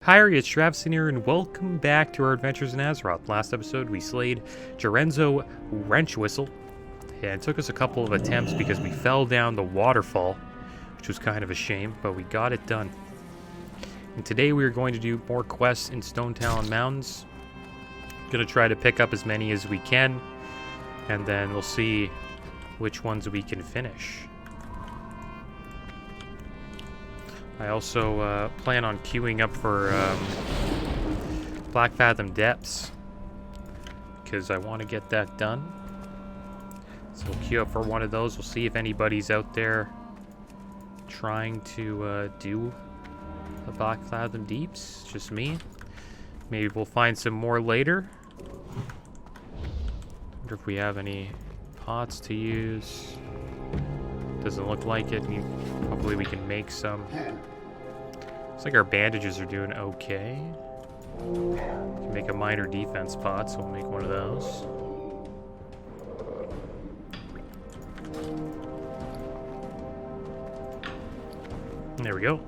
Hi, it's Travis here, and welcome back to our adventures in Azeroth. Last episode, we slayed Jorenzo Wrenchwhistle, and it took us a couple of attempts because we fell down the waterfall, which was kind of a shame, but we got it done. And today we are going to do more quests in Stone Talon Mountains. Gonna try to pick up as many as we can, and then we'll see which ones we can finish. I also plan on queuing up for Black Fathom Depths because I want to get that done. So we'll queue up for one of those. We'll see if anybody's out there trying to do the Black Fathom Deeps. Just me. Maybe we'll find some more later. Wonder if we have any pots to use. Doesn't look like it. Hopefully we can make some. Looks like our bandages are doing okay. We can make a minor defense pot, so we'll make one of those. There we go.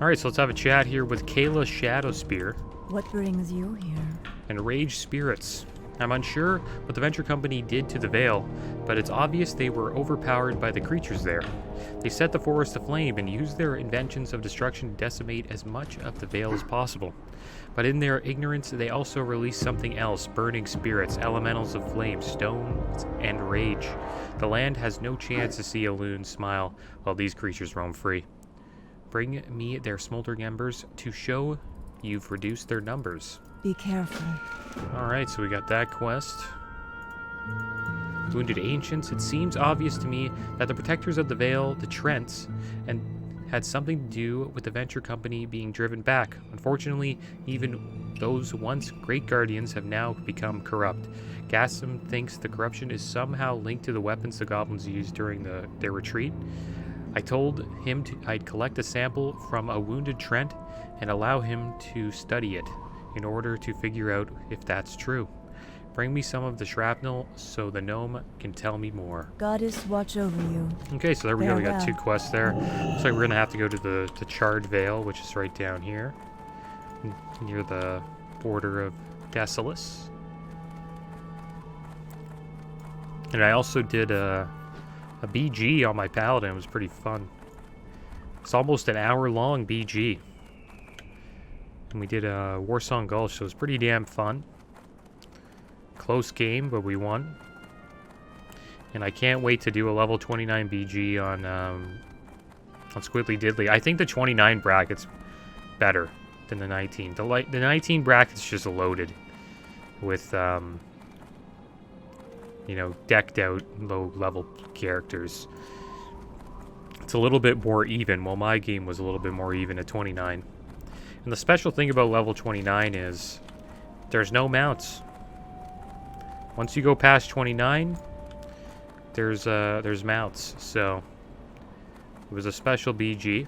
Alright, so let's have a chat here with Kayla Shadowspear. What brings you here? And Rage Spirits. I'm unsure what the Venture Company did to the Vale, but it's obvious they were overpowered by the creatures there. They set the forest aflame and used their inventions of destruction to decimate as much of the Vale as possible. But in their ignorance, they also released something else, burning spirits, elementals of flame, stones, and rage. The land has no chance to see a loon smile while these creatures roam free. Bring me their smoldering embers to show you've reduced their numbers. Be careful. Alright, so we got that quest. Wounded Ancients. It seems obvious to me that the protectors of the Vale, the Trents, had something to do with the Venture Company being driven back. Unfortunately, even those once great guardians have now become corrupt. Gassam thinks the corruption is somehow linked to the weapons the goblins used during their retreat. I told him I'd collect a sample from a wounded Trent and allow him to study it in order to figure out if that's true. Bring me some of the shrapnel so the gnome can tell me more. Goddess watch over you. Okay, so there we go. We got 2 Farewell. quests there. Looks like we're gonna have to go to the Charred Vale, which is right down here, near the border of Desolace. And I also did a BG on my paladin. It was pretty fun. It's almost an hour-long BG. And we did a Warsong Gulch, so it was pretty damn fun. Close game, but we won. And I can't wait to do a level 29 BG on Squiddly Diddly. I think the 29 bracket's better than the 19. The 19 bracket's just loaded with, you know, decked out low-level characters. It's a little bit more even. Well, my game was a little bit more even at 29. And the special thing about level 29 is there's no mounts. Once you go past 29, there's mounts. So it was a special BG.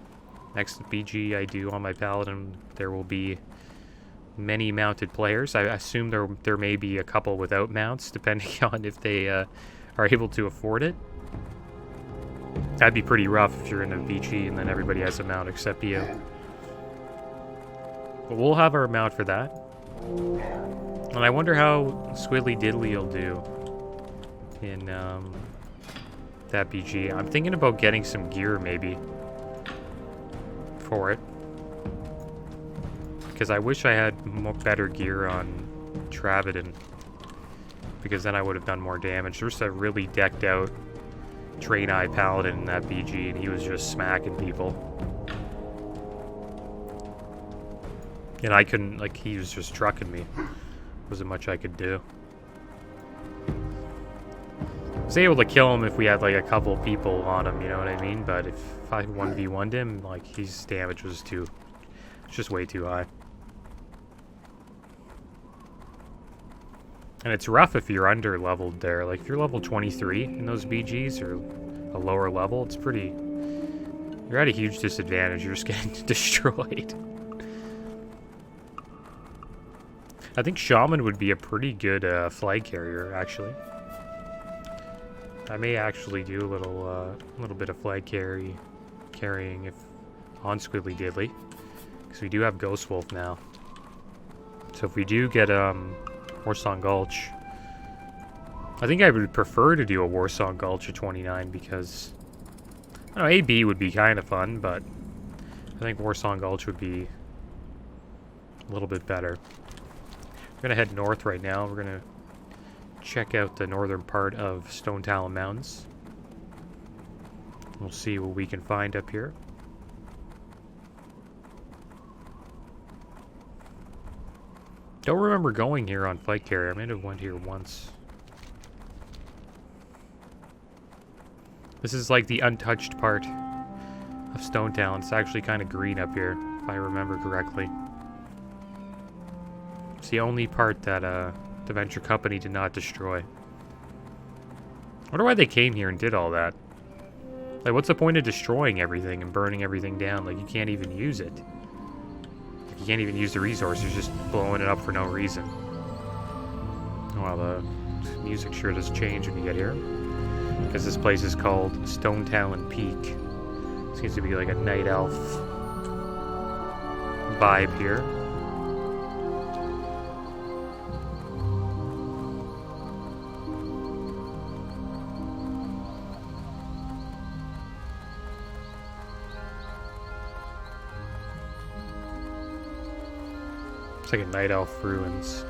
Next BG I do on my paladin, there will be many mounted players. I assume there may be a couple without mounts, depending on if they are able to afford it. That'd be pretty rough if you're in a BG and then everybody has a mount except you. But we'll have our mount for that. And I wonder how Squiddly Diddly will do in that BG. I'm thinking about getting some gear maybe for it. Because I wish I had better gear on Travidon. Because then I would have done more damage. There's a really decked out Draenei Paladin in that BG and he was just smacking people. And I couldn't, like, he was just trucking me. Wasn't much I could do. I was able to kill him if we had, like, a couple people on him, you know what I mean? But if I 1v1'd him, like, his damage was just way too high. And it's rough if you're under-leveled there. Like, if you're level 23 in those BGs, or a lower level, it's pretty... You're at a huge disadvantage. You're just getting destroyed. I think Shaman would be a pretty good flag carrier, actually. I may actually do a little bit of flag carrying on Squiddly Diddly. Because we do have Ghost Wolf now. So if we do get Warsong Gulch, I think I would prefer to do a Warsong Gulch at 29 because, I don't know, AB would be kind of fun, but I think Warsong Gulch would be a little bit better. We're going to head north right now. We're going to check out the northern part of Stone Talon Mountains. We'll see what we can find up here. Don't remember going here on Fight Carrier. I might have went here once. This is like the untouched part of Stone Talon. It's actually kind of green up here, if I remember correctly. It's the only part that the Venture Company did not destroy. I wonder why they came here and did all that. Like, what's the point of destroying everything and burning everything down? Like, you can't even use it. Like, you can't even use the resources, just blowing it up for no reason. Well, the music sure does change when you get here. Because this place is called Stone Talon Peak. Seems to be like a night elf vibe here. It's like a night elf ruins.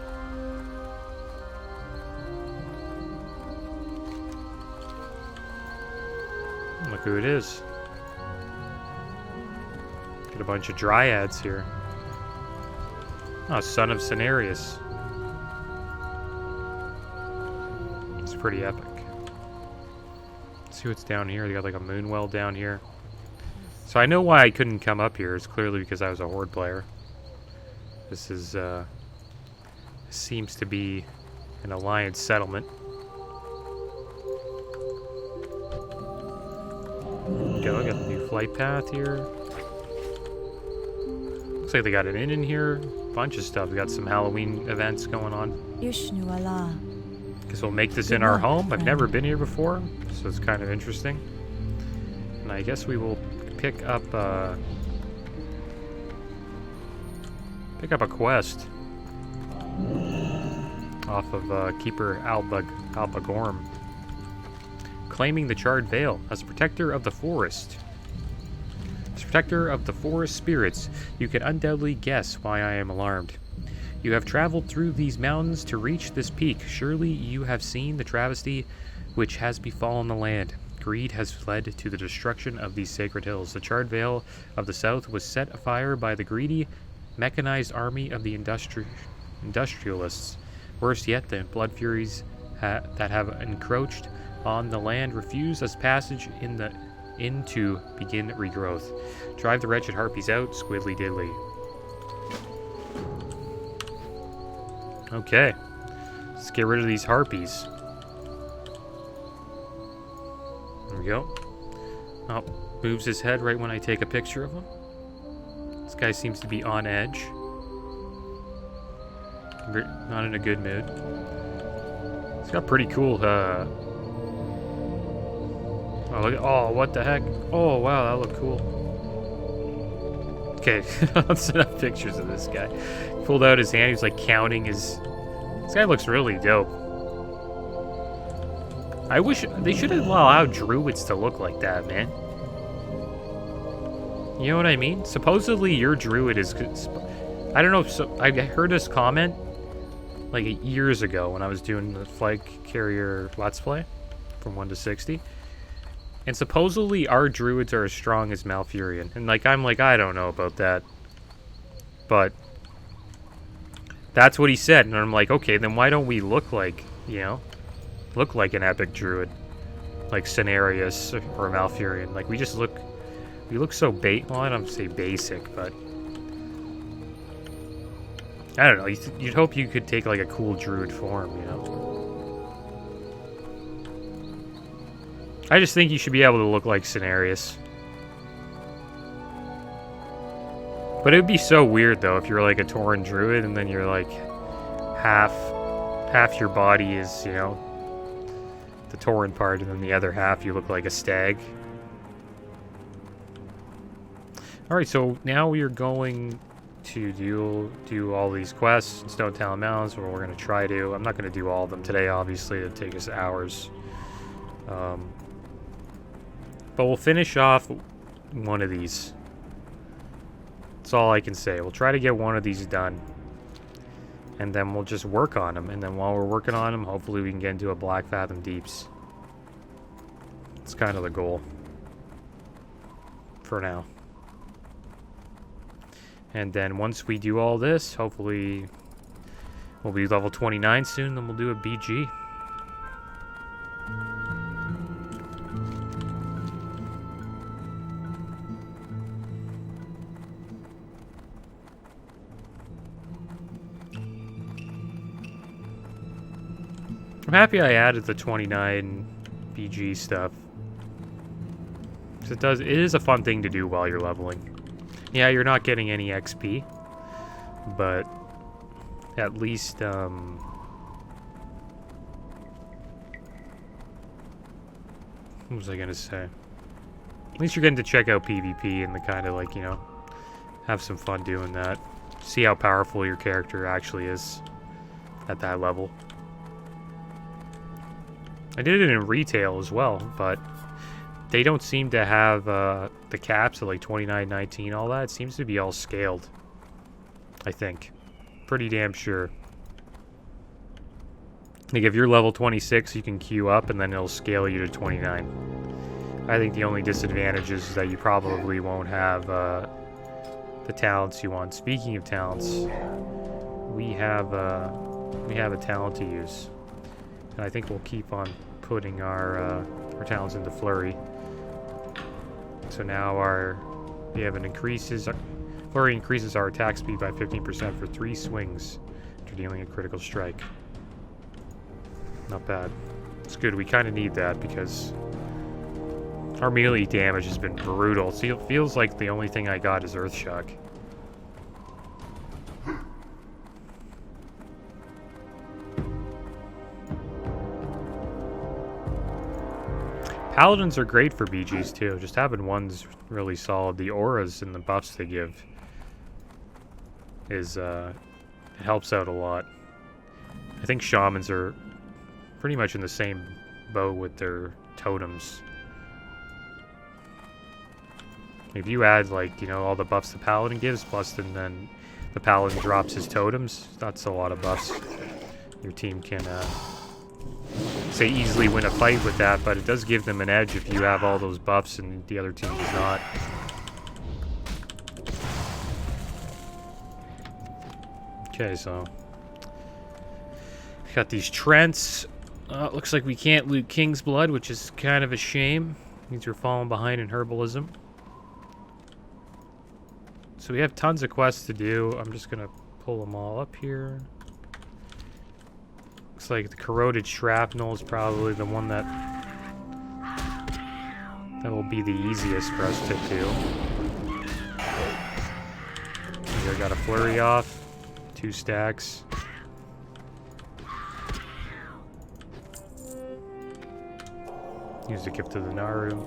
Look who it is. Got a bunch of dryads here. Oh, son of Cenarius. It's pretty epic. Let's see what's down here. They got like a moon well down here. So I know why I couldn't come up here. It's clearly because I was a Horde player. This is, seems to be an Alliance settlement. Go, I got a new flight path here. Looks like they got an inn in here. Bunch of stuff. We got some Halloween events going on. Ishnu Allah. Guess we'll make this in our home. I've never been here before, so it's kind of interesting. And I guess we will pick up a quest off of Keeper Albagorm. Claiming the Charred Vale as protector of the forest. As protector of the forest spirits, you can undoubtedly guess why I am alarmed. You have traveled through these mountains to reach this peak. Surely you have seen the travesty which has befallen the land. Greed has led to the destruction of these sacred hills. The Charred Vale of the south was set afire by the greedy, mechanized army of the industrialists. Worse yet, the blood furies that have encroached on the land refuse us passage into begin regrowth. Drive the wretched harpies out, Squiddly Diddly. Okay, let's get rid of these harpies. There we go. Oh, moves his head right when I take a picture of him. This guy seems to be on edge. Not in a good mood. He's got pretty cool, oh, look, oh, what the heck? Oh, wow, that looked cool. Okay, let's set up pictures of this guy. Pulled out his hand, he was like counting his... This guy looks really dope. I wish they should have allowed druids to look like that, man. You know what I mean? Supposedly your druid is... I don't know, so I heard this comment like years ago when I was doing the Flight Carrier Let's Play from 1 to 60. And supposedly our druids are as strong as Malfurion. And like I'm like, I don't know about that. But that's what he said. And I'm like, okay, then why don't we look like, you know, look like an epic druid? Like Cenarius or Malfurion. Like we look so well, I don't say basic, but I don't know. You'd hope you could take like a cool druid form, you know? I just think you should be able to look like Cenarius. But it would be so weird though if you're like a Tauren druid and then you're like half your body is, you know, the Tauren part, and then the other half you look like a stag. Alright, so now we are going to do all these quests in Stone Town Mountains, or we're going to try to. I'm not going to do all of them today, obviously. It'll take us hours. But we'll finish off one of these. That's all I can say. We'll try to get one of these done. And then we'll just work on them. And then while we're working on them, hopefully we can get into a Black Fathom Deeps. It's kind of the goal. For now. And then once we do all this, hopefully we'll be level 29 soon, then we'll do a BG. I'm happy I added the 29 BG stuff. 'Cause it is a fun thing to do while you're leveling. Yeah, you're not getting any XP, but at least, what was I gonna say? At least you're getting to check out PvP and the kind of like, you know, have some fun doing that. See how powerful your character actually is at that level. I did it in retail as well, but they don't seem to have the caps at like 29, 19, all that. It seems to be all scaled, I think. Pretty damn sure. Like if you're level 26, you can queue up and then it'll scale you to 29. I think the only disadvantage is that you probably won't have the talents you want. Speaking of talents, we have a talent to use. And I think we'll keep on putting our talents into Flurry. So now Flurry increases our attack speed by 15% for 3 swings after dealing a critical strike. Not bad. It's good. We kind of need that because our melee damage has been brutal. See, it feels like the only thing I got is Earthshock. Paladins are great for BGs too. Just having one's really solid. The auras and the buffs they give is it helps out a lot. I think shamans are pretty much in the same boat with their totems. If you add like, you know, all the buffs the paladin gives, plus and then the paladin drops his totems, that's a lot of buffs. Your team can say easily win a fight with that, but it does give them an edge if you have all those buffs and the other team does not. Okay, so we got these Trents. Looks like we can't loot King's Blood, which is kind of a shame. Means we're falling behind in herbalism. So we have tons of quests to do. I'm just gonna pull them all up here. Looks like the corroded shrapnel is probably the one that will be the easiest for us to do. I got a flurry off, 2 stacks. Use the gift of the Naru.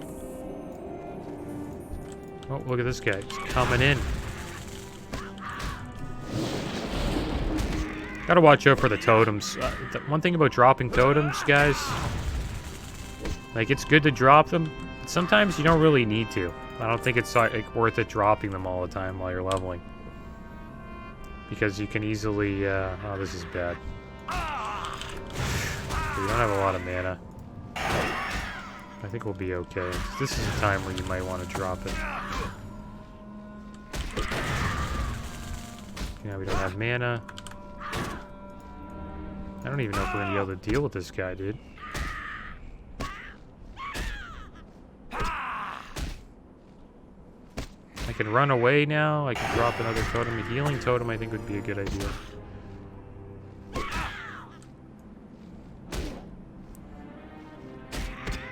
Oh, look at this guy. He's coming in. Gotta watch out for the totems. One thing about dropping totems, guys, like, it's good to drop them. But sometimes you don't really need to. I don't think it's like worth it dropping them all the time while you're leveling. Because you can easily, oh, this is bad. We don't have a lot of mana. I think we'll be okay. This is a time where you might want to drop it. Yeah, we don't have mana. I don't even know if we're gonna be able to deal with this guy, dude. I can run away now. I can drop another totem. A healing totem, I think, would be a good idea.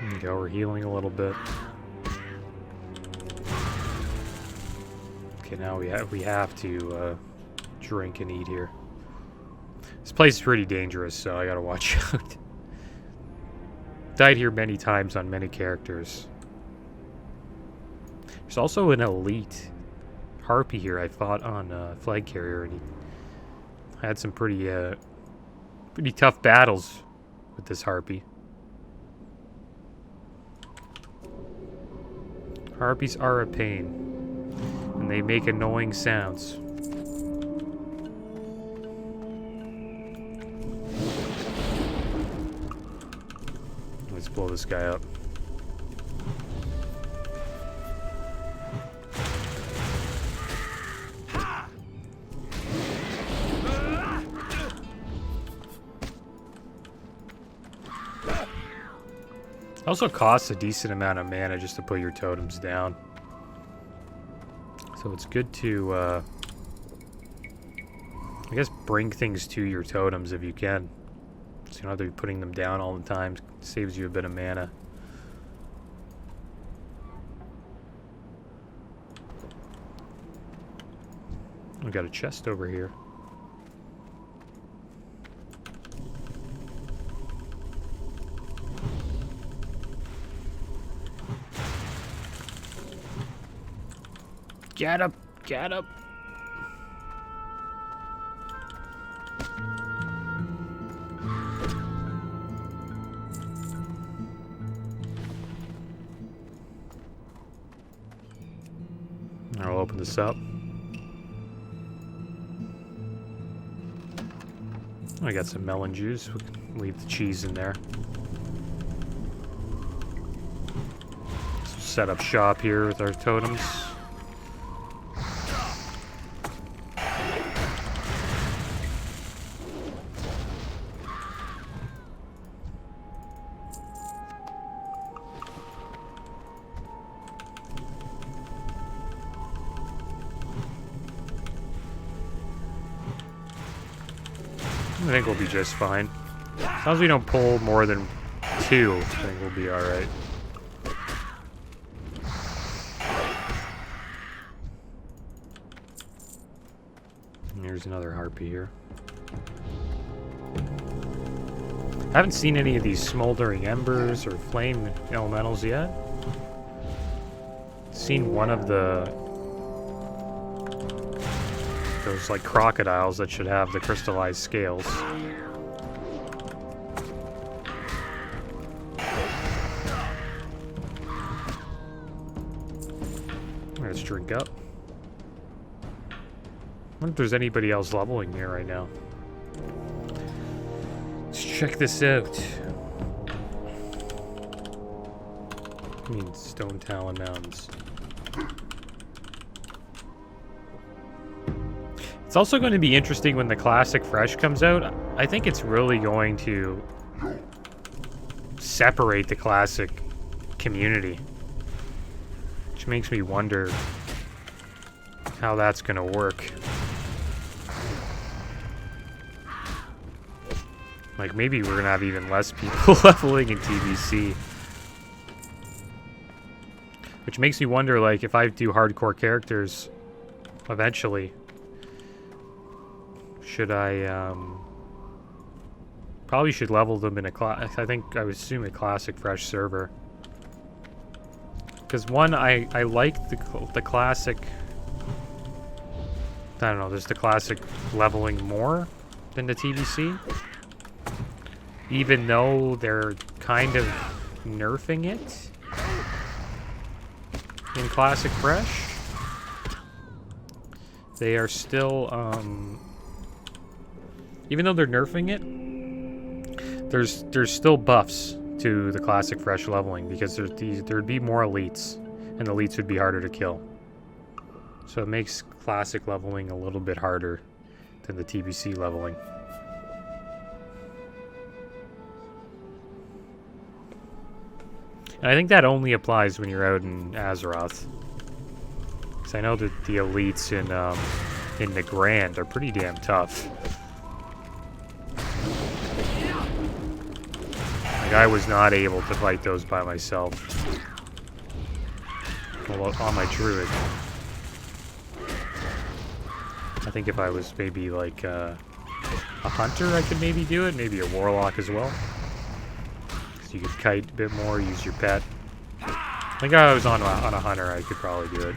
There we go. We're healing a little bit. Okay, now we have to drink and eat here. This place is pretty dangerous, so I gotta watch out. Died here many times on many characters. There's also an elite harpy here I fought on Flag Carrier, and he had some pretty tough battles with this harpy. Harpies are a pain, and they make annoying sounds. Let's blow this guy up. It also costs a decent amount of mana just to put your totems down. So it's good to, I guess, bring things to your totems if you can. So you don't have to be putting them down all the time. It saves you a bit of mana. We got a chest over here. Get up! Get up! I'll open this up. I got some melon juice. We can leave the cheese in there. So set up shop here with our totems. I think we'll be just fine. As long as we don't pull more than 2, I think we'll be alright. Here's another harpy here. I haven't seen any of these smoldering embers or flame elementals yet. Seen one of those like crocodiles that should have the crystallized scales. Let's drink up. I wonder if there's anybody else leveling here right now. Let's check this out. I mean, Stone Talon Mountains. It's also going to be interesting when the Classic Fresh comes out. I think it's really going to separate the Classic community. Which makes me wonder how that's going to work. Like, maybe we're going to have even less people leveling in TBC. Which makes me wonder, like, if I do hardcore characters eventually, should I, probably should level them in a I would assume a Classic Fresh server. Because one, I like the Classic, I don't know, there's the Classic leveling more than the TBC. Even though they're kind of nerfing it in Classic Fresh, they are still, even though they're nerfing it, there's still buffs to the Classic Fresh leveling, because there'd be more elites, and elites would be harder to kill. So it makes Classic leveling a little bit harder than the TBC leveling. And I think that only applies when you're out in Azeroth. Because I know that the elites in the Grand are pretty damn tough. Like, I was not able to fight those by myself. Well, on my druid. I think if I was maybe like a hunter, I could maybe do it. Maybe a warlock as well. So you could kite a bit more, use your pet. I think if I was on a hunter, I could probably do it.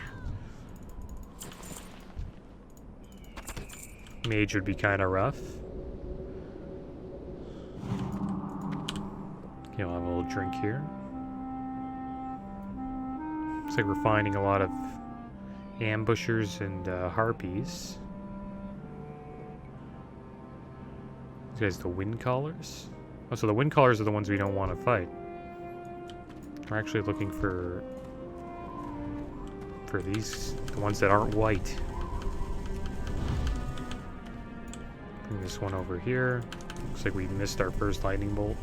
Mage would be kind of rough. Okay, we'll have a little drink here. Looks like we're finding a lot of ambushers and harpies. These guys, the wind callers. Oh, so the wind callers are the ones we don't want to fight. We're actually looking for these, the ones that aren't white. Bring this one over here. Looks like we missed our first lightning bolt.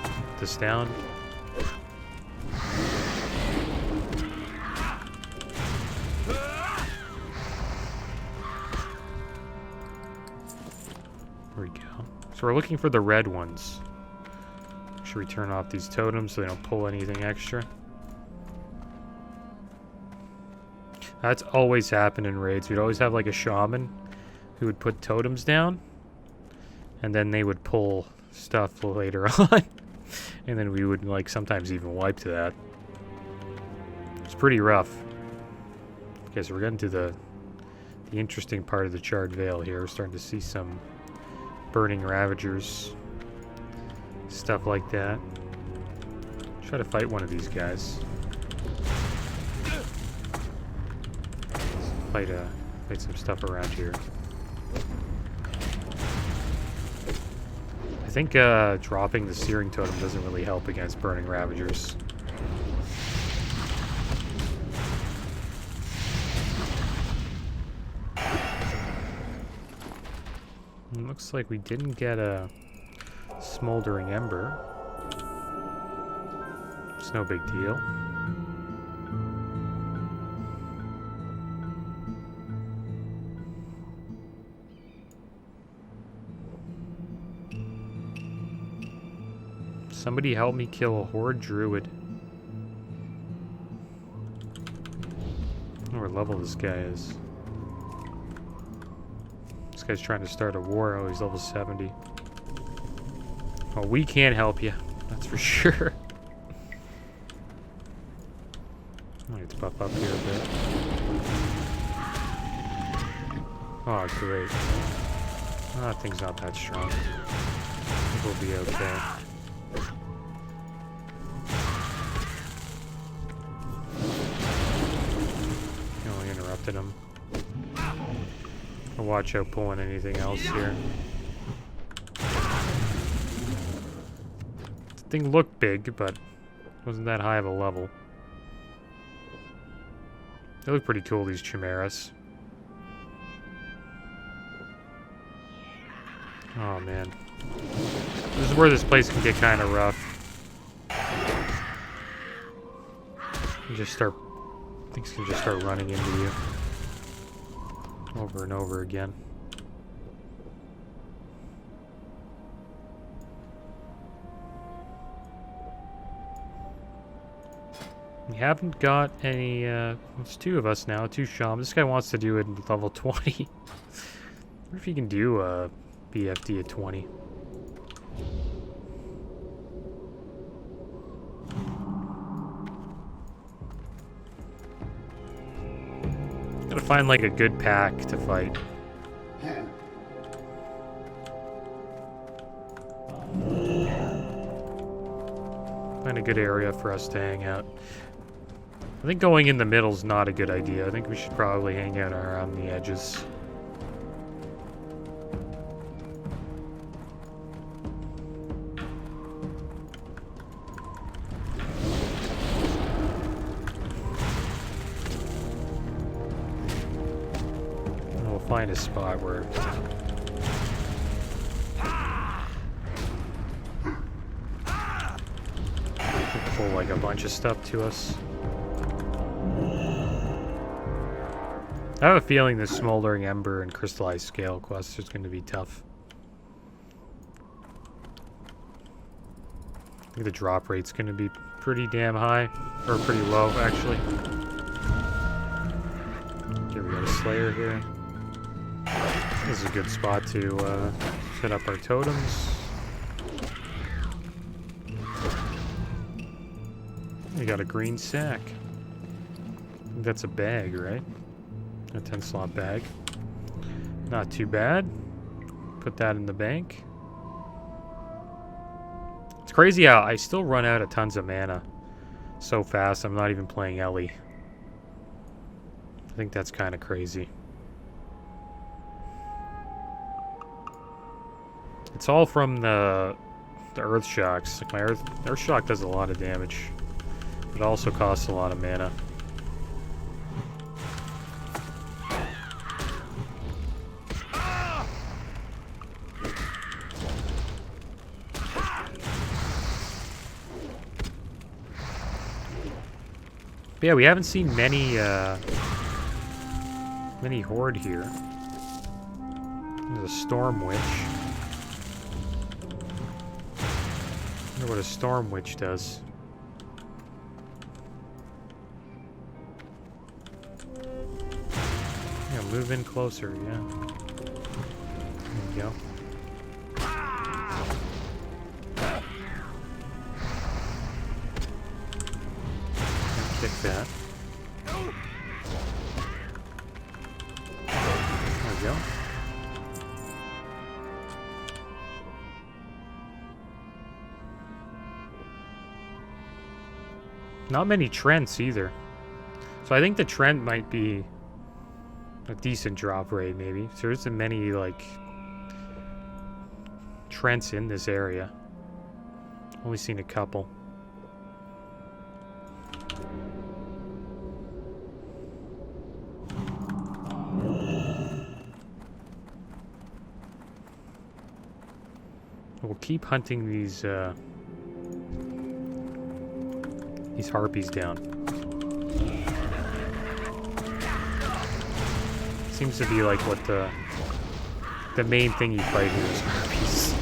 Put this down. There we go. So we're looking for the red ones. Should we turn off these totems so they don't pull anything extra? That's always happened in raids. We'd always have like a shaman who would put totems down, and then they would pull stuff later on. And then we would like sometimes even wipe to that. It's pretty rough. Okay, so we're getting to the interesting part of the Charred Vale here. We're starting to see some burning ravagers. Stuff like that. Try to fight one of these guys. Fight some stuff around here. I think dropping the searing totem doesn't really help against burning ravagers. It looks like we didn't get a smoldering ember. It's no big deal. Somebody help me kill a horde druid. I don't know what level this guy is. This guy's trying to start a war. Oh, he's level 70. Oh, we can't help you. That's for sure. I need to buff up here a bit. Oh, great. Oh, that thing's not that strong. I think we'll be okay. Oh, we interrupted him. I'll watch out pulling anything else here. The thing looked big, but wasn't that high of a level. They look pretty cool, these chimeras. Oh man. This is where this place can get kind of rough. Things can just start running into you. Over and over again. We haven't got any, it's two of us now, two shamans. This guy wants to do it at level 20. What if he can do a BFD at 20? Gotta find like a good pack to fight. Find a good area for us to hang out. I think going in the middle is not a good idea. I think we should probably hang out around the edges. And we'll find a spot where we can pull like a bunch of stuff to us. I have a feeling this Smoldering Ember and Crystallized Scale quest is going to be tough. I think the drop rate's going to be pretty damn high. Or pretty low, actually. Okay, we got a Slayer here. This is a good spot to set up our totems. We got a green sack. That's a bag, right? A 10-slot bag. Not too bad. Put that in the bank. It's crazy how I still run out of tons of mana so fast. I'm not even playing Ellie. I think that's kind of crazy. It's all from the Earth Shocks. Like my Earth Shock does a lot of damage. It also costs a lot of mana. But yeah, we haven't seen many horde here. There's a storm witch. I wonder what a storm witch does. Yeah, move in closer, yeah. There you go. Kick that. There we go. Not many Trents either. So I think the Trent might be a decent drop rate, maybe. So there isn't many, like, Trents in this area. Only seen a couple. We'll keep hunting these harpies down. Seems to be like what the main thing you fight here is harpies.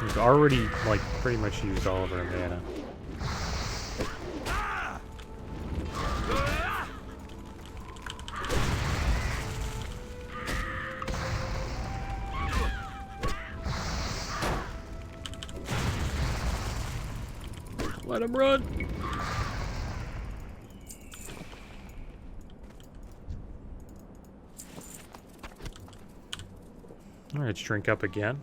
We've already like pretty much used all of our mana. Let him run. Alright, let's drink up again.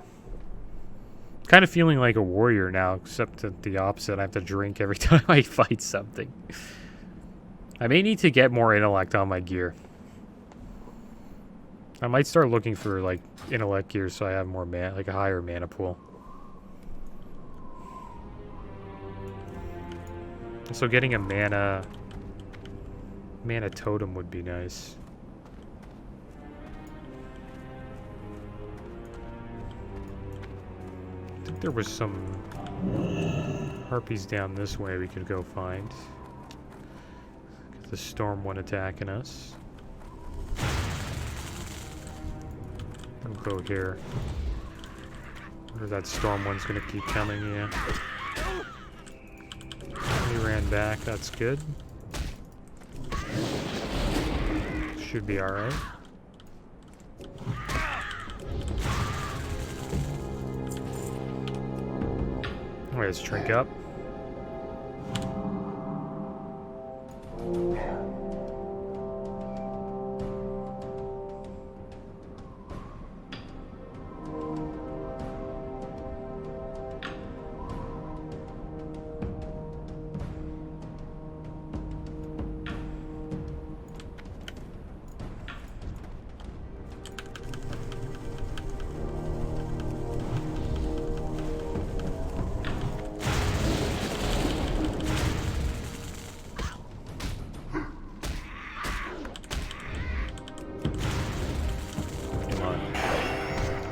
Kind of feeling like a warrior now, except that the opposite. I have to drink every time I fight something. I may need to get more intellect on my gear. I might start looking for like intellect gear so I have more mana, like a higher mana pool. So getting a mana totem would be nice. I think there was some harpies down this way we could go find. Got the storm one attacking us. We'll go here. Or that storm one's gonna keep coming, yeah. He ran back, that's good. Should be alright. Alright, let's drink up.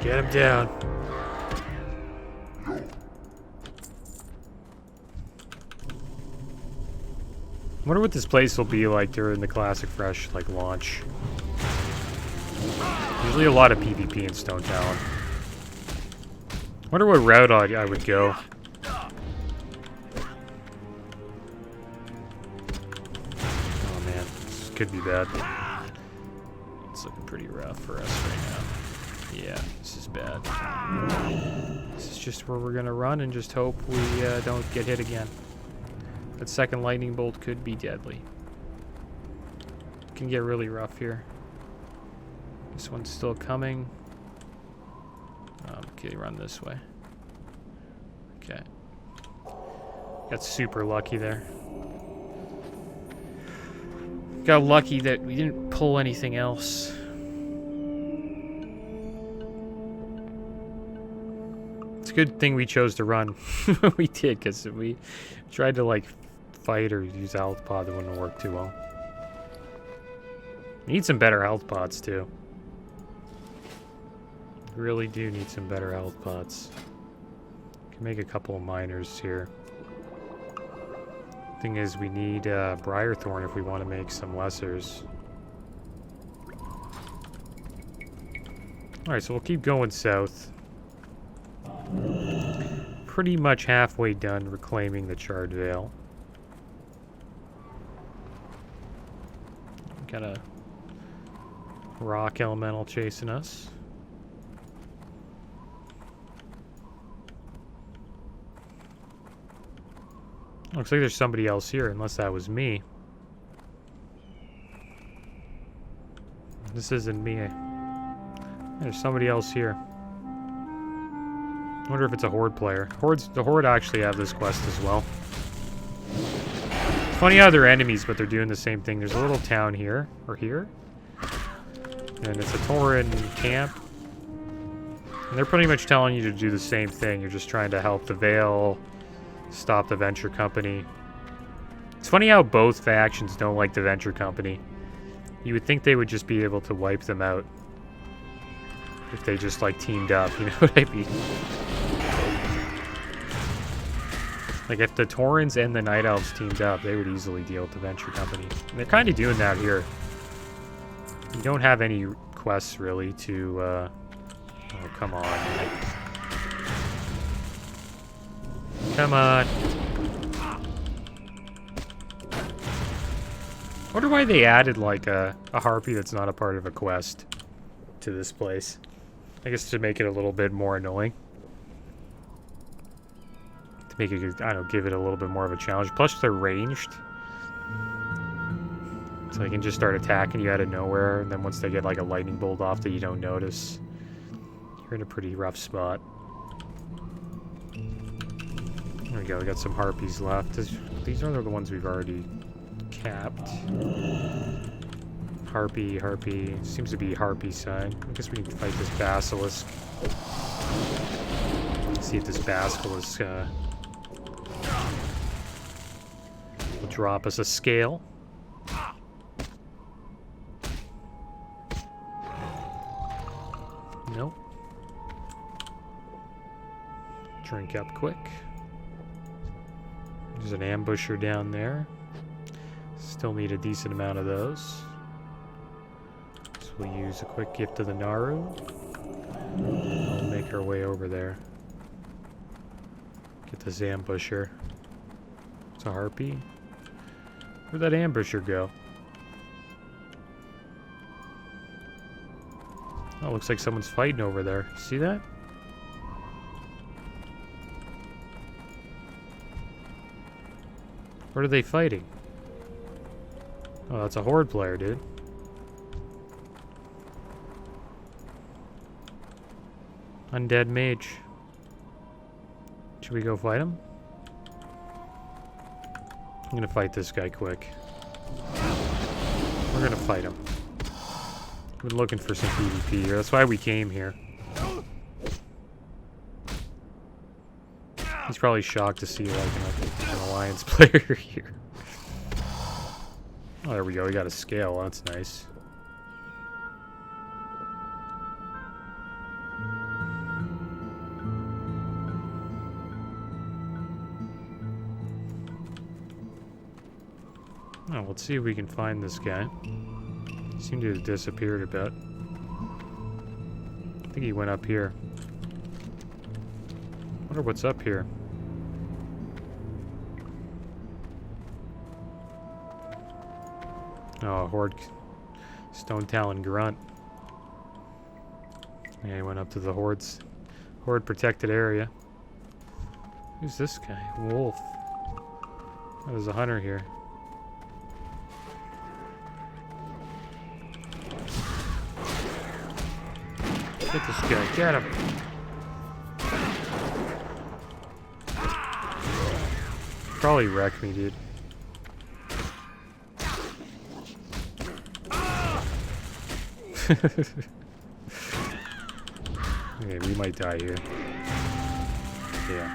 Get him down. I wonder what this place will be like during the Classic Fresh like launch. Usually a lot of PvP in Stone Talon. Wonder what route I would go. Oh man, this could be bad. It's looking pretty rough for us right now. Yeah, this is bad. This is just where we're gonna run and just hope we don't get hit again. That second lightning bolt could be deadly. Can get really rough here. This one's still coming. Okay, run this way. Okay. Got super lucky there. Got lucky that we didn't pull anything else. It's a good thing we chose to run. We did, because if we tried to like fight or use a health pod, it wouldn't work too well. We need some better health pods too. Really do need some better health pods. Can make a couple of miners here. Thing is, we need Briarthorn if we want to make some lessers. Alright, so we'll keep going south. Pretty much halfway done reclaiming the Charred Vale. Got a rock elemental chasing us. Looks like there's somebody else here, unless that was me. This isn't me. There's somebody else here. I wonder if it's a Horde player. The Horde actually have this quest as well. It's funny how they're enemies, but they're doing the same thing. There's a little town here, or here. And it's a Tauren camp. And they're pretty much telling you to do the same thing. You're just trying to help the Vale, stop the Venture Company. It's funny how both factions don't like the Venture Company. You would think they would just be able to wipe them out if they just like teamed up, you know what I mean? Like if the Taurens and the Night Elves teamed up, they would easily deal with the Venture Company. And they're kind of doing that here. You don't have any quests really to oh, come on. Come on. I wonder why they added like a harpy that's not a part of a quest to this place. I guess to make it a little bit more annoying. To make it, I don't know, give it a little bit more of a challenge. Plus they're ranged. So they can just start attacking you out of nowhere, and then once they get like a lightning bolt off that you don't notice, you're in a pretty rough spot. There we go, we got some harpies left. These are the ones we've already capped. Harpy. Seems to be harpy side. I guess we can fight this basilisk. Let's see if this basilisk will drop us a scale. Nope. Drink up quick. There's an ambusher down there. Still need a decent amount of those. So we'll use a quick gift of the Naru. We'll make our way over there. Get this ambusher. It's a harpy. Where'd that ambusher go? Oh, looks like someone's fighting over there. See that? What are they fighting? Oh, that's a Horde player, dude. Undead mage. Should we go fight him? I'm gonna fight this guy quick. We're gonna fight him. We're looking for some PvP here. That's why we came here. He's probably shocked to see like an Alliance player here. Oh, there we go. We got a scale. That's nice. Oh, let's see if we can find this guy. He seemed to have disappeared a bit. I think he went up here. Wonder what's up here. Oh, Horde Stone Talon Grunt. Yeah, he went up to the Horde protected area. Who's this guy? Wolf. Oh, there's a hunter here. Get this guy. Get him. Probably wrecked me, dude. Okay, we might die here. Yeah.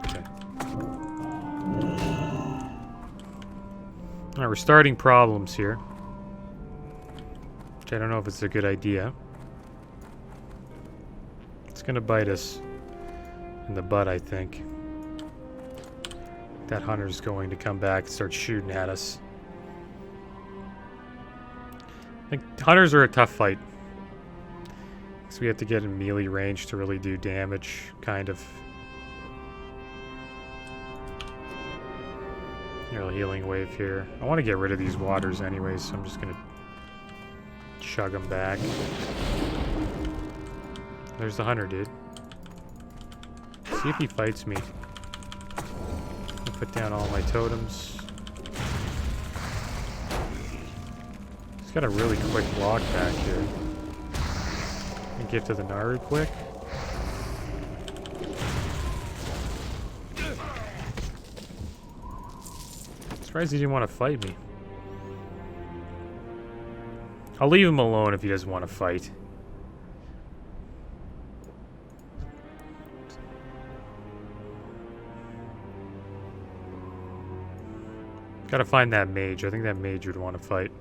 Okay. Alright, we're starting problems here. Which I don't know if it's a good idea. It's gonna bite us in the butt, I think. That hunter's going to come back and start shooting at us. I think hunters are a tough fight. So we have to get in melee range to really do damage, kind of. Little healing wave here. I want to get rid of these waters anyways, so I'm just gonna chug them back. There's the hunter, dude. See if he fights me. I'll put down all my totems. He's got a really quick walk back here. Give to the Naru quick. Surprised he didn't want to fight me. I'll leave him alone if he doesn't want to fight. Gotta find that mage. I think that mage would want to fight.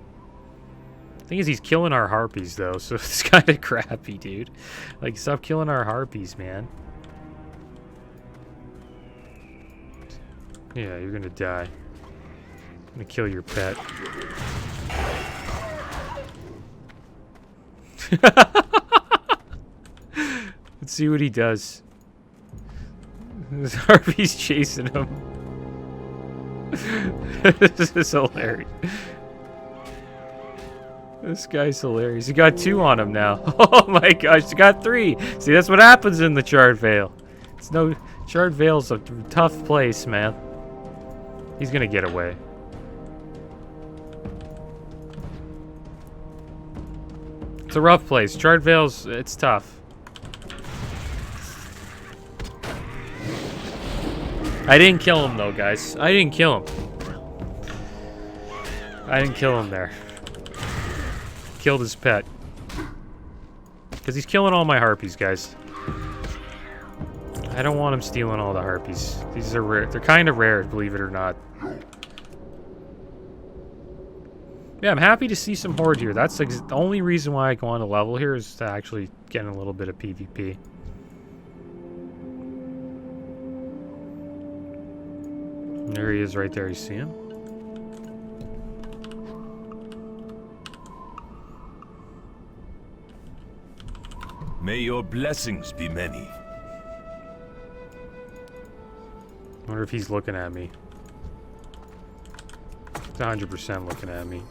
Thing is, he's killing our harpies, though, so it's kind of crappy, dude. Like, stop killing our harpies, man. Yeah, you're gonna die. I'm gonna kill your pet. Let's see what he does. This harpy's chasing him. This is hilarious. This guy's hilarious. He got 2 on him now. Oh my gosh, he got 3. See, that's what happens in the Charred Vale. It's no... Charred Vale's a tough place, man. He's gonna get away. It's a rough place. Charred Vale's... it's tough. I didn't kill him, though, guys. I didn't kill him. I didn't kill him there. Killed his pet. Because he's killing all my harpies, guys. I don't want him stealing all the harpies. These are rare. They're kind of rare, believe it or not. Yeah, I'm happy to see some horde here. That's the only reason why I go on a level here is to actually get a little bit of PvP. There he is right there. You see him? May your blessings be many. Wonder if he's looking at me. He's 100% looking at me.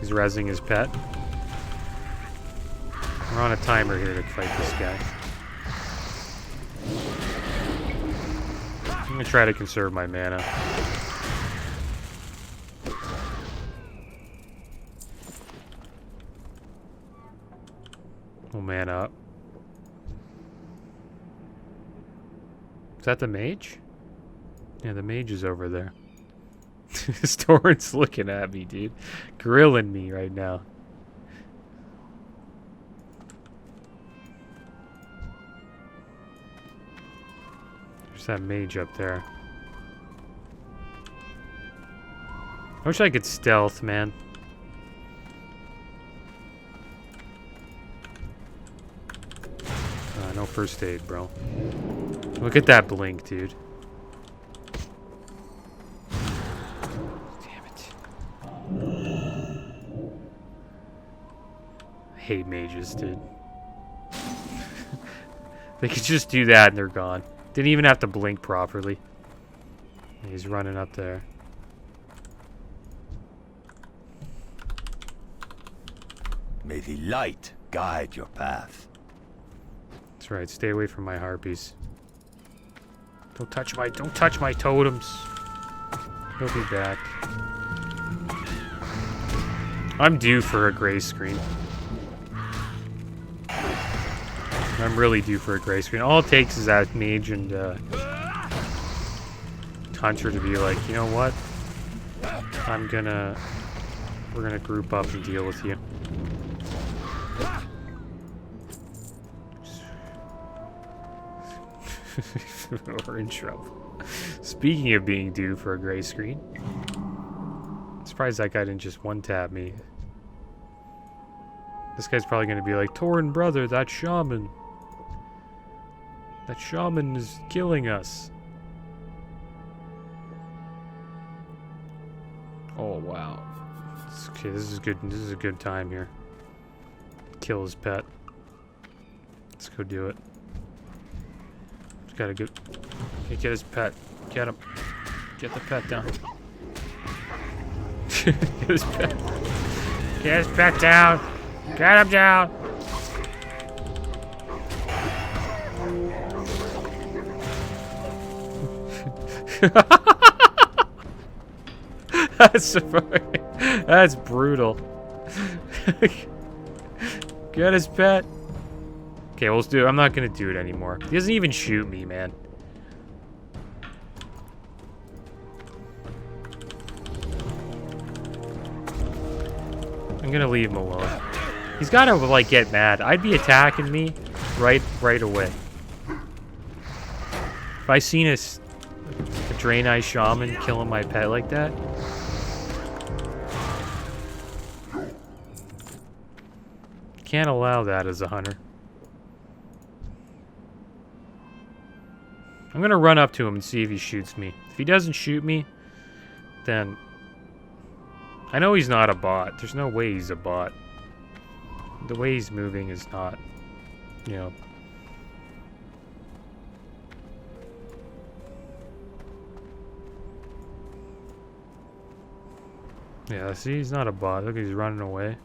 He's rezzing his pet. We're on a timer here to fight this guy. I'm gonna try to conserve my mana. We'll man up. Is that the mage? Yeah, the mage is over there. Storin's looking at me, dude. Grilling me right now. There's that mage up there. I wish I could stealth, man. No first aid, bro. Look at that blink, dude. Damn it. I hate mages, dude. They could just do that and they're gone. Didn't even have to blink properly. He's running up there. May the light guide your path. That's right, stay away from my harpies. Don't touch my totems. He'll be back. I'm due for a gray screen. I'm really due for a gray screen. All it takes is that mage and hunter to be like, you know what? We're gonna group up and deal with you. We're in trouble. Speaking of being due for a gray screen, I'm surprised that guy didn't just one-tap me. This guy's probably gonna be like, Torin brother, that shaman. That shaman is killing us. Oh wow. Okay, this is good. This is a good time here. Kill his pet. Let's go do it. Just gotta go. Okay, get his pet. Get him. Get the pet down. Get his pet. Get his pet down. Get him down. That's brutal. Get his pet. Okay, we'll do it. I'm not gonna do it anymore. He doesn't even shoot me, man. I'm gonna leave him alone. He's gotta like get mad. I'd be attacking me right away. If I seen a Draenei Shaman killing my pet like that. Can't allow that as a hunter. I'm gonna run up to him and see if he shoots me. If he doesn't shoot me, then I know he's not a bot. There's no way he's a bot. The way he's moving is not, you know. Yeah, see, he's not a bot. Look, he's running away.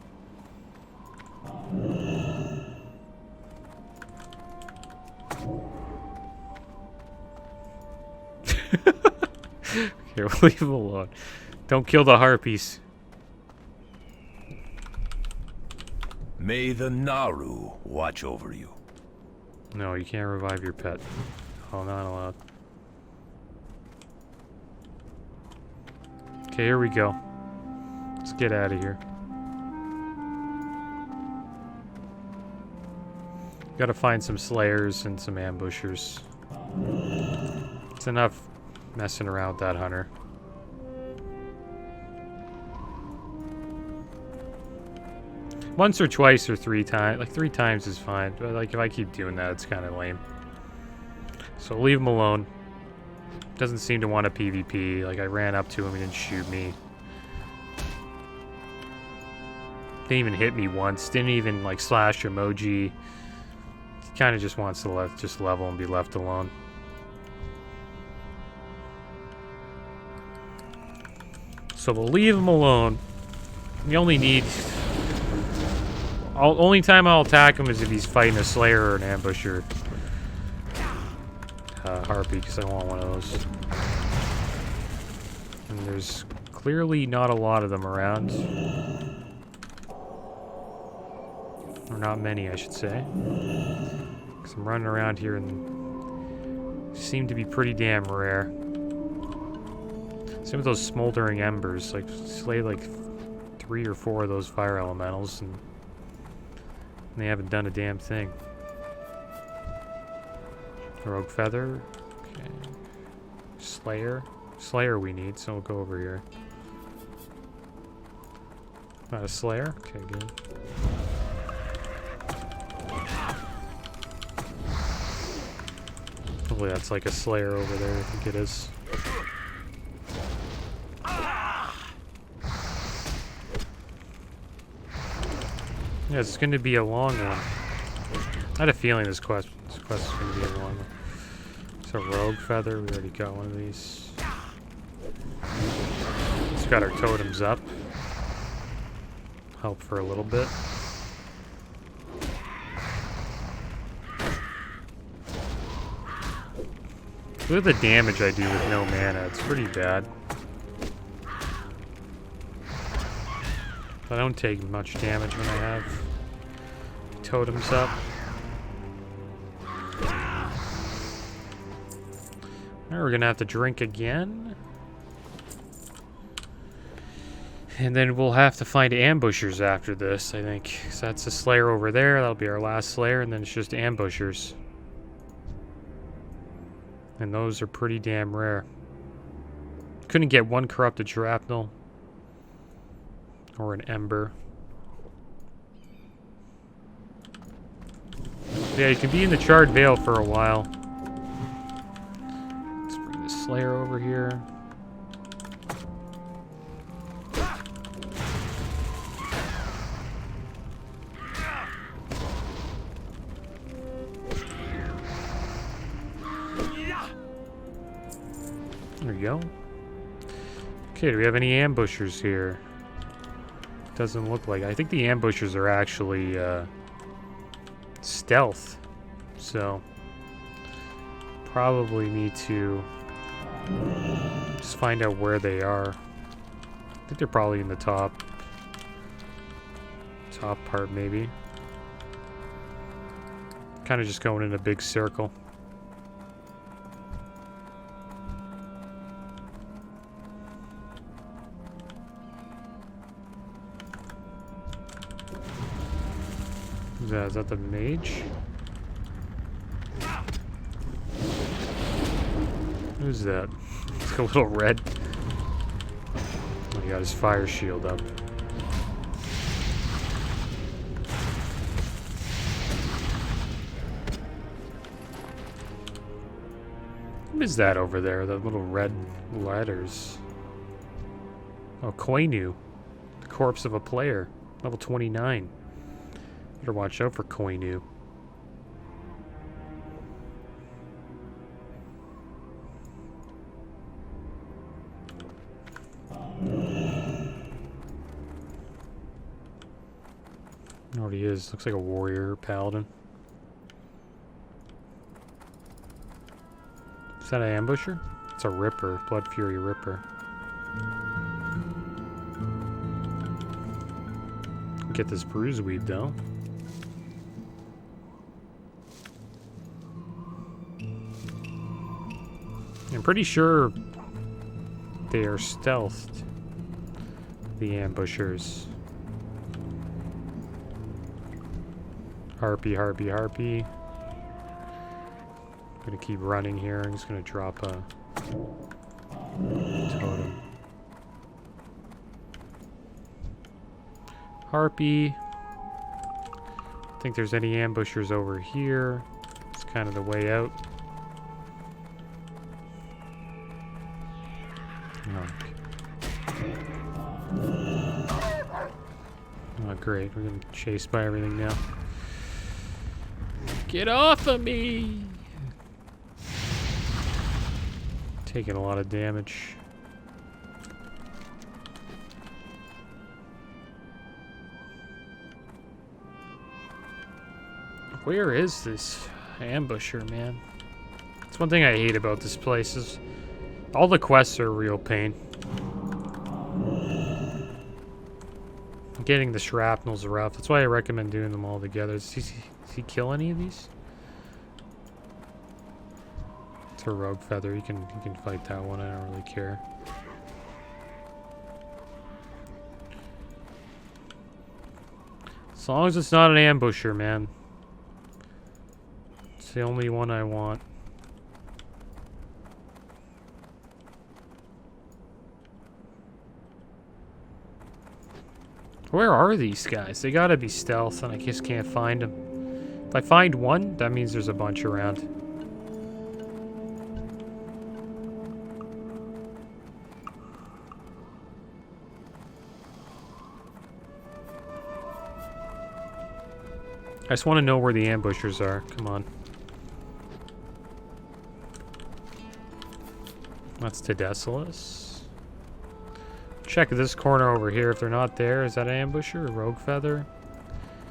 Okay, we'll leave him alone. Don't kill the harpies. May the Naru watch over you. No, you can't revive your pet. Oh, not allowed. Okay, here we go. Let's get out of here. Gotta find some slayers and some ambushers. It's enough messing around with that hunter. Once or twice or 3 times. Like 3 times is fine. But like if I keep doing that, it's kind of lame. So leave him alone. Doesn't seem to want a PvP. Like I ran up to him, he didn't shoot me. Didn't even hit me once. Didn't even like slash emoji. He kind of just wants to just level and be left alone. So we'll leave him alone. We only need... only time I'll attack him is if he's fighting a slayer or an ambusher. Harpy, because I want one of those. And there's clearly not a lot of them around. Or not many, I should say. Because I'm running around here and seem to be pretty damn rare. Same with those smoldering embers. Like, slay like 3 or 4 of those fire elementals and they haven't done a damn thing. Rogue feather. Okay. Slayer. Slayer we need, so we'll go over here. Not a slayer? Okay, good. Hopefully that's like a slayer over there, I think it is. Yeah, it's going to be a long one. I had a feeling this quest is going to be a long one. It's a rogue feather. We already got one of these. Just got our totems up. Help for a little bit. Look at the damage I do with no mana. It's pretty bad. I don't take much damage when I have totems up. Now we're gonna have to drink again. And then we'll have to find ambushers after this, I think. So that's a Slayer over there. That'll be our last Slayer, and then it's just ambushers. And those are pretty damn rare. Couldn't get one corrupted shrapnel. Or an ember. Yeah, you can be in the Charred Vale for a while. Let's bring this Slayer over here. There we go. Okay, do we have any ambushers here? Doesn't look like. I think the ambushers are actually stealth. So probably need to just find out where they are. I think they're probably in the top part maybe. Kind of just going in a big circle. Is that the mage? Who's that? It's a little red. Oh, he got his fire shield up. What is that over there? The little red letters. Oh, Koinu. The corpse of a player. Level 29. Better watch out for Koinu. I know what he is. Looks like a warrior paladin. Is that an ambusher? It's a Ripper. Blood Fury Ripper. Get this bruise weed though. I'm pretty sure they are stealthed, the ambushers. Harpy, harpy, harpy. I'm gonna keep running here. I'm just gonna drop a totem. Harpy. I think there's any ambushers over here. It's kind of the way out. Oh, great. We're getting chased by everything now. Get off of me! Taking a lot of damage. Where is this ambusher, man? That's one thing I hate about this place is all the quests are a real pain. Getting the shrapnel's rough. That's why I recommend doing them all together. Does he kill any of these? It's a rogue feather. You can fight that one. I don't really care. As long as it's not an ambusher, man. It's the only one I want. Where are these guys? They gotta be stealth, and I just can't find them. If I find one, that means there's a bunch around. I just want to know where the ambushers are. Come on. That's Tedesilis. Check this corner over here. If they're not there, is that an ambusher? A rogue feather?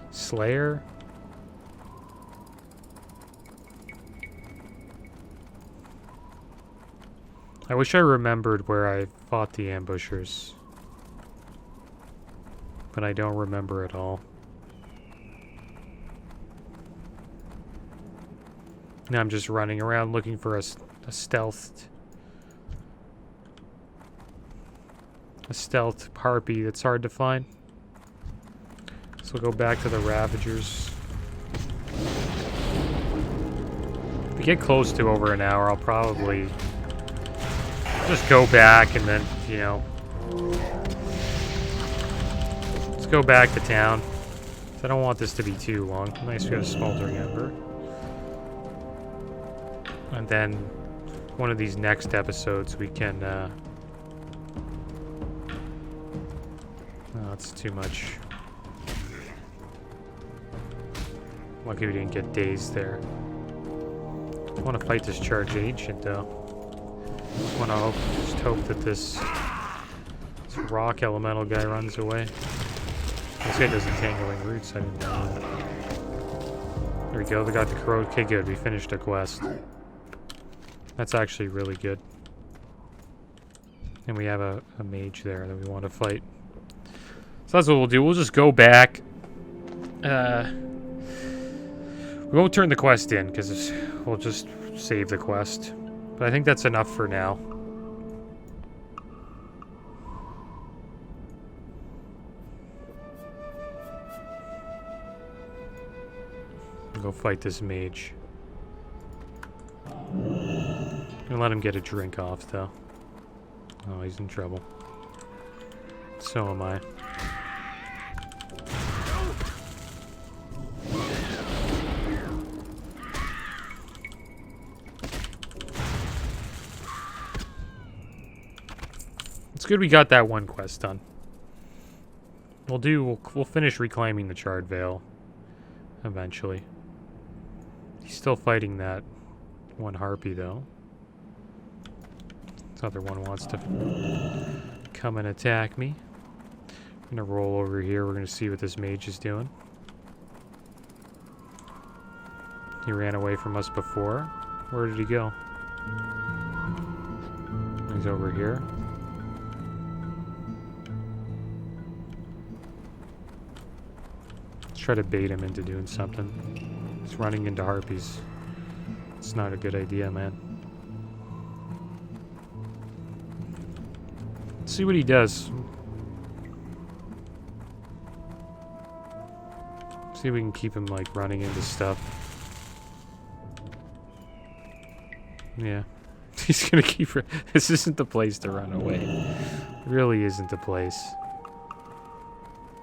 Slayer? I wish I remembered where I fought the ambushers. But I don't remember at all. Now I'm just running around looking for a stealth harpy that's hard to find. So we'll go back to the Ravagers. If we get close to over an hour, I'll probably just go back and then, you know, let's go back to town. I don't want this to be too long. Nice, we got a smoldering ember. And then one of these next episodes we can, oh, that's too much. Lucky we didn't get dazed there. I want to fight this Charged Ancient though. I want to just hope that this rock elemental guy runs away. This guy does entangling roots, I didn't know that. There we go, they got the corrode. Okay, good, we finished a quest. That's actually really good. And we have a mage there that we want to fight. So that's what we'll do. We'll just go back. We won't turn the quest in, because we'll just save the quest. But I think that's enough for now. We'll go fight this mage. I'm gonna let him get a drink off, though. Oh, he's in trouble. So am I. It's good we got that one quest done. We'll finish reclaiming the Charred Vale eventually. He's still fighting that one harpy, though. This other one wants to come and attack me. I'm gonna roll over here. We're gonna see what this mage is doing. He ran away from us before. Where did he go? He's over here. Let's try to bait him into doing something. He's running into harpies. It's not a good idea, man. Let's see what he does. See if we can keep him, like, running into stuff. Yeah. He's gonna keep... This isn't the place to run away. It really isn't the place.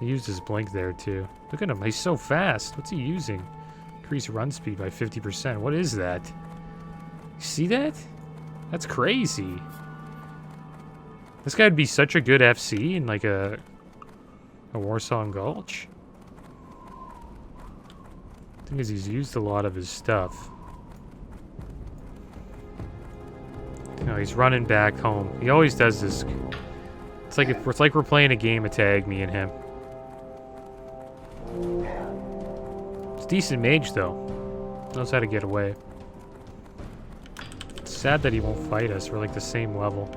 He used his blink there, too. Look at him. He's so fast. What's he using? Increase run speed by 50%. What is that? You see that? That's crazy. This guy would be such a good FC in, like, a Warsong Gulch. The thing is, he's used a lot of his stuff. No, he's running back home. He always does this. It's like we're playing a game of tag, me and him. It's a decent mage, though. Knows how to get away. It's sad that he won't fight us. We're like the same level.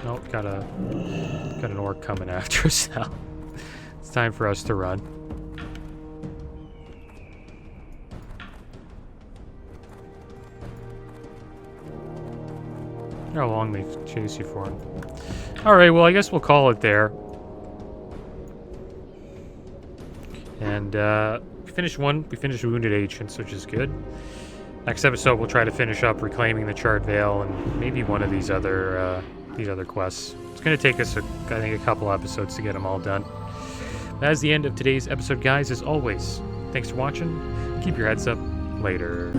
Nope, got an orc coming after us now. It's time for us to run. How long they chase you for. Alright, well, I guess we'll call it there. And we finished Wounded Ancients, which is good. Next episode, we'll try to finish up reclaiming the Charred Vale and maybe one of these other quests. It's going to take us, I think, a couple episodes to get them all done. That's the end of today's episode, guys. As always, thanks for watching. Keep your heads up. Later.